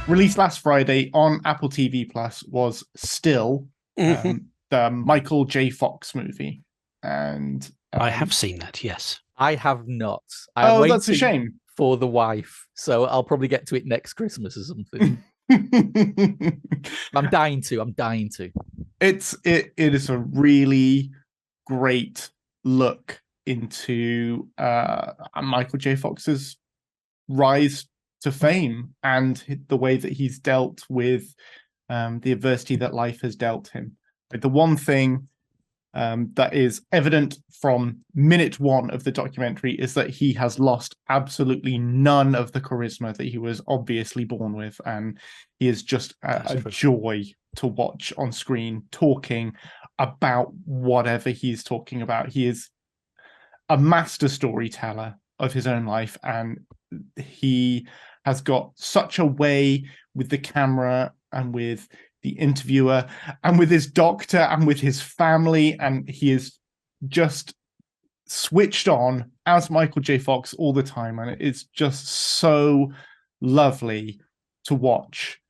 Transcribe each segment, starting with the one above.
released last Friday on Apple TV Plus was Still, the Michael J. Fox movie. And I have seen that, yes. I have not. I'm that's a shame. for the wife, so I'll probably get to it next Christmas or something. I'm dying to. It is a really great look into Michael J. Fox's rise to fame and the way that he's dealt with the adversity that life has dealt him. But the one thing that is evident from minute one of the documentary is that he has lost absolutely none of the charisma that he was obviously born with, and he is just a joy to watch on screen, talking about whatever he's talking about. He is a master storyteller of his own life, and he has got such a way with the camera and with the interviewer and with his doctor and with his family, and he is just switched on as Michael J. Fox all the time, and it's just so lovely to watch.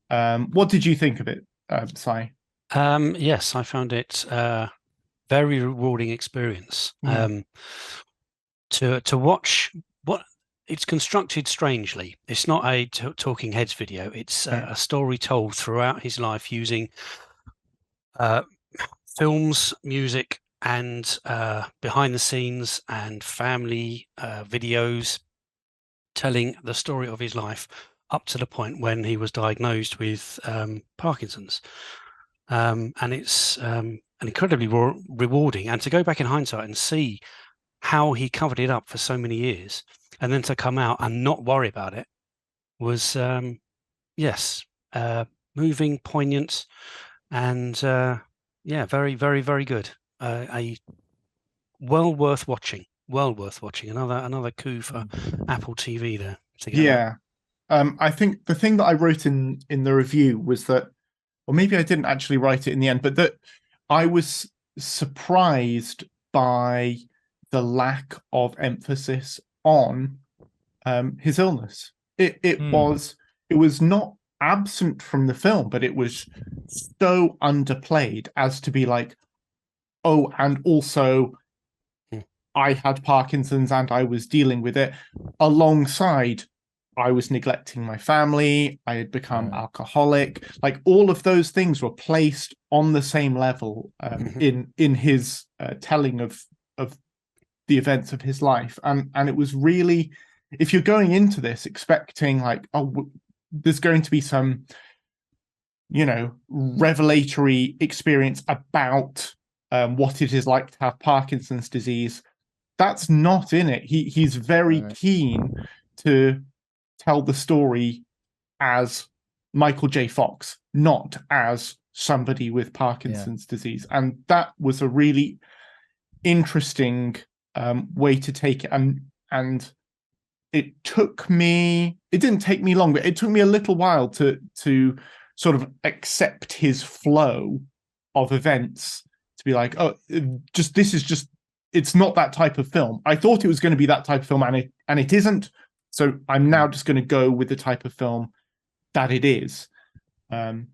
What did you think of it, Si? Yes, I found it a very rewarding experience. To watch what it's constructed strangely. It's not a talking heads video. It's a story told throughout his life using films, music, and behind the scenes and family videos, telling the story of his life up to the point when he was diagnosed with Parkinson's. And it's incredibly rewarding. And to go back in hindsight and see how he covered it up for so many years, and then to come out and not worry about it was, moving, poignant, and very, very, very good. Well worth watching. Another coup for Apple TV there. Yeah. I think the thing that I wrote in the review was that, or maybe I didn't actually write it in the end, but that I was surprised by the lack of emphasis on his illness. It was not absent from the film, but it was so underplayed as to be like, oh, and also I had Parkinson's and I was dealing with it alongside I was neglecting my family, I had become alcoholic. Like, all of those things were placed on the same level in his telling of the events of his life. And it was really, if you're going into this expecting like, oh, there's going to be some, revelatory experience about what it is like to have Parkinson's disease, that's not in it. He's very keen to tell the story as Michael J. Fox, not as somebody with Parkinson's disease. And that was a really interesting way to take it. And it didn't take me long, but it took me a little while to sort of accept his flow of events, to be like, oh, it's not that type of film. I thought it was going to be that type of film, and it isn't. So I'm now just going to go with the type of film that it is. In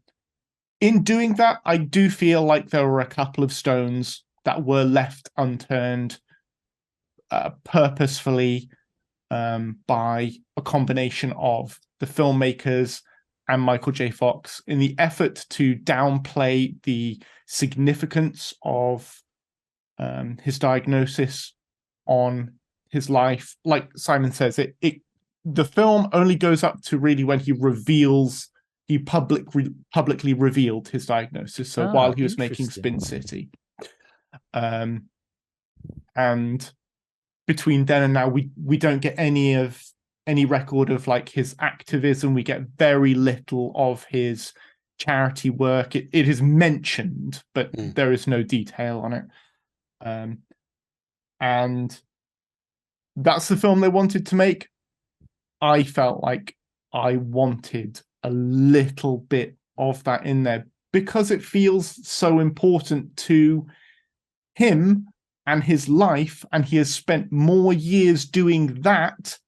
doing that, I do feel like there were a couple of stones that were left unturned purposefully by a combination of the filmmakers and Michael J. Fox in the effort to downplay the significance of his diagnosis on his life. Like Simon says, the film only goes up to really when he publicly revealed his diagnosis. So while he was making Spin City, and between then and now, we don't get any record of like his activism. We get very little of his charity work. It is mentioned, but there is no detail on it. And that's the film they wanted to make. I felt like I wanted a little bit of that in there because it feels so important to him and his life, and he has spent more years doing that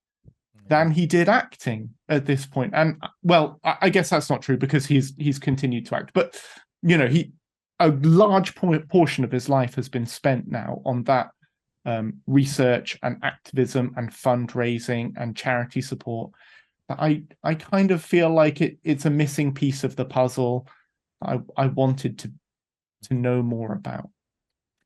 than he did acting at this point. And well, I guess that's not true because he's continued to act, but a large portion of his life has been spent now on that research and activism and fundraising and charity support. But I kind of feel like it's a missing piece of the puzzle I wanted to know more about.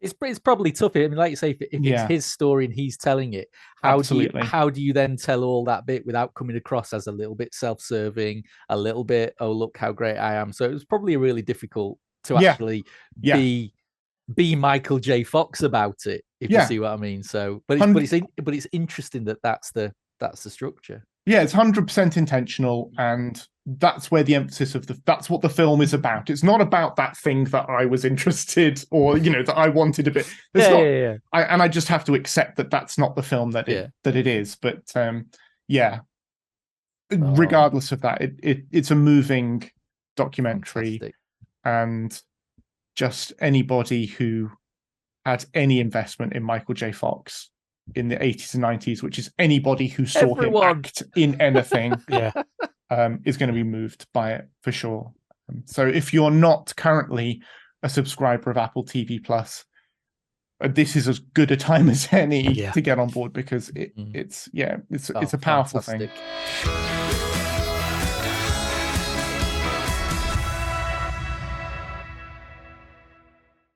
It's probably tough. I mean, like you say, if it's his story and he's telling it, how do you then tell all that bit without coming across as a little bit self-serving, a little bit, oh, look how great I am? So it was probably really difficult to actually be Michael J. Fox about it, if you see what I mean. So, but it's interesting that's the structure. Yeah, it's 100% intentional, and that's where the emphasis of that's what the film is about. It's not about that thing that I was interested or that I wanted a bit. I just have to accept that that's not the film that it is. But regardless of that, it's a moving documentary. Fantastic. And just anybody who had any investment in Michael J. Fox in the 80s and 90s, which is anybody who saw him act in anything, is going to be moved by it for sure. So if you're not currently a subscriber of Apple TV Plus, this is as good a time as any to get on board, because it's a powerful thing.